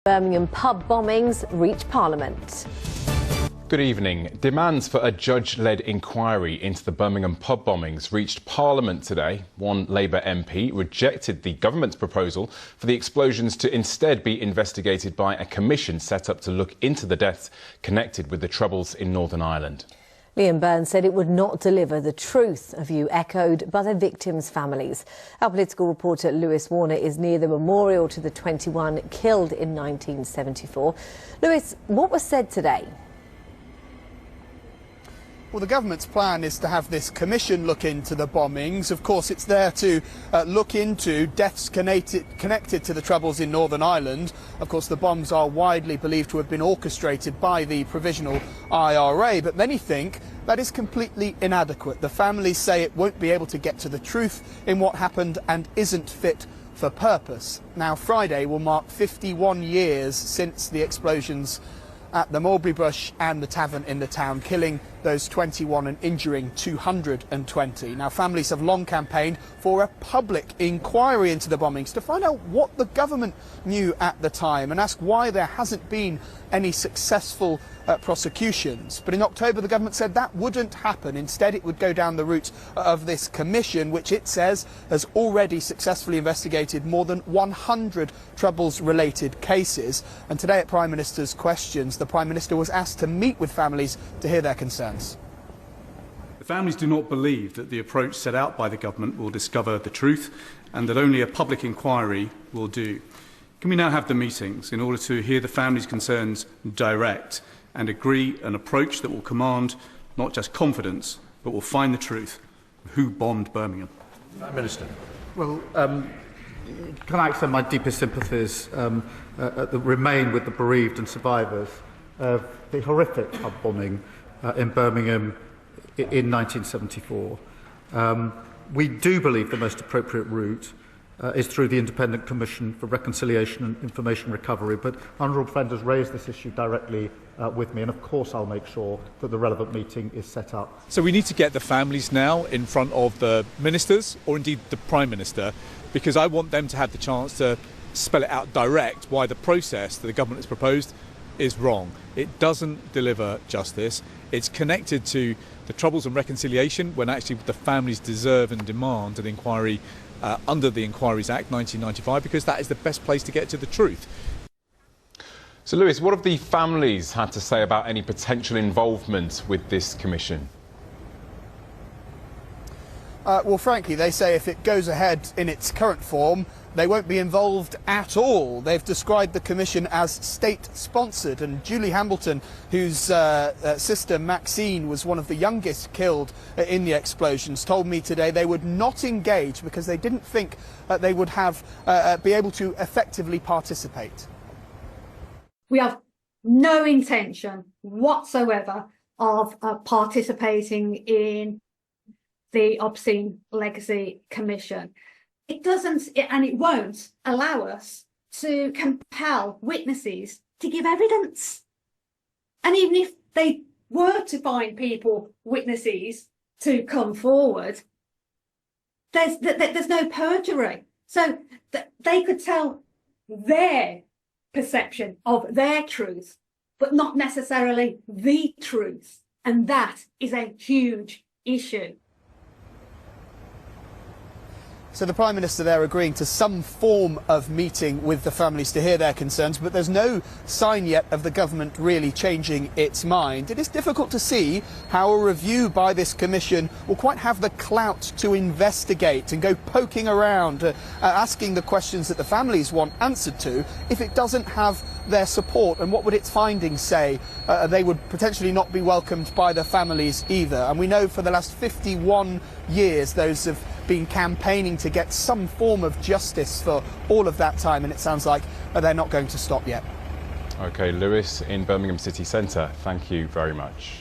Birmingham pub bombings reach Parliament. Good evening. Demands for a judge-led inquiry into the Birmingham pub bombings reached Parliament today. One Labour MP rejected the government's proposal for the explosions to instead be investigated by a commission set up to look into the deaths connected with the troubles in Northern Ireland. Liam Byrne said it would not deliver the truth, a view echoed by the victims' families. Our political reporter Lewis Warner is near the memorial to the 21 killed in 1974. Lewis, what was said today? Well, the government's plan is to have this commission look into the bombings. Of course, it's there to look into deaths connected to the troubles in Northern Ireland. Of course, the bombs are widely believed to have been orchestrated by the Provisional IRA, but many think that is completely inadequate. The families say it won't be able to get to the truth in what happened and isn't fit for purpose. Now, Friday will mark 51 years since the explosions at the Mulberry Bush and the tavern in the town, killing those 21 and injuring 220. Now, families have long campaigned for a public inquiry into the bombings to find out what the government knew at the time and ask why there hasn't been any successful prosecutions. But in October, the government said that wouldn't happen. Instead, it would go down the route of this commission, which it says has already successfully investigated more than 100 Troubles-related cases. And today at Prime Minister's Questions, the Prime Minister was asked to meet with families to hear their concerns. The families do not believe that the approach set out by the government will discover the truth and that only a public inquiry will do. Can we now have the meetings in order to hear the families' concerns direct and agree an approach that will command not just confidence but will find the truth of who bombed Birmingham? Prime Minister. Well, can I extend my deepest sympathies remain with the bereaved and survivors of the horrific pub bombing in Birmingham in 1974. We do believe the most appropriate route is through the Independent Commission for Reconciliation and Information Recovery, but honourable friend has raised this issue directly with me, and of course I'll make sure that the relevant meeting is set up. So we need to get the families now in front of the ministers, or indeed the Prime Minister, because I want them to have the chance to spell it out direct why the process that the government has proposed is wrong. It doesn't deliver justice. It's connected to the Troubles and Reconciliation, when actually the families deserve and demand an inquiry under the Inquiries Act 1995, because that is the best place to get to the truth. So, Lewis, what have the families had to say about any potential involvement with this commission? Well, frankly, they say if it goes ahead in its current form, they won't be involved at all. They've described the commission as state-sponsored, and Julie Hambleton, whose sister Maxine was one of the youngest killed in the explosions, told me today they would not engage because they didn't think they would be able to effectively participate. We have no intention whatsoever of participating in the Obscene Legacy Commission. It doesn't, and it won't allow us to compel witnesses to give evidence. And even if they were to find witnesses to come forward, there's no perjury. So they could tell their perception of their truth, but not necessarily the truth. And that is a huge issue. So the Prime Minister there agreeing to some form of meeting with the families to hear their concerns, but there's no sign yet of the government really changing its mind. It is difficult to see how a review by this commission will quite have the clout to investigate and go poking around, asking the questions that the families want answered to, if it doesn't have their support. And what would its findings say? They would potentially not be welcomed by the families either. And we know for the last 51 years those have been campaigning to get some form of justice for all of that time, and it sounds like they're not going to stop yet. OK, Lewis in Birmingham City Centre, thank you very much.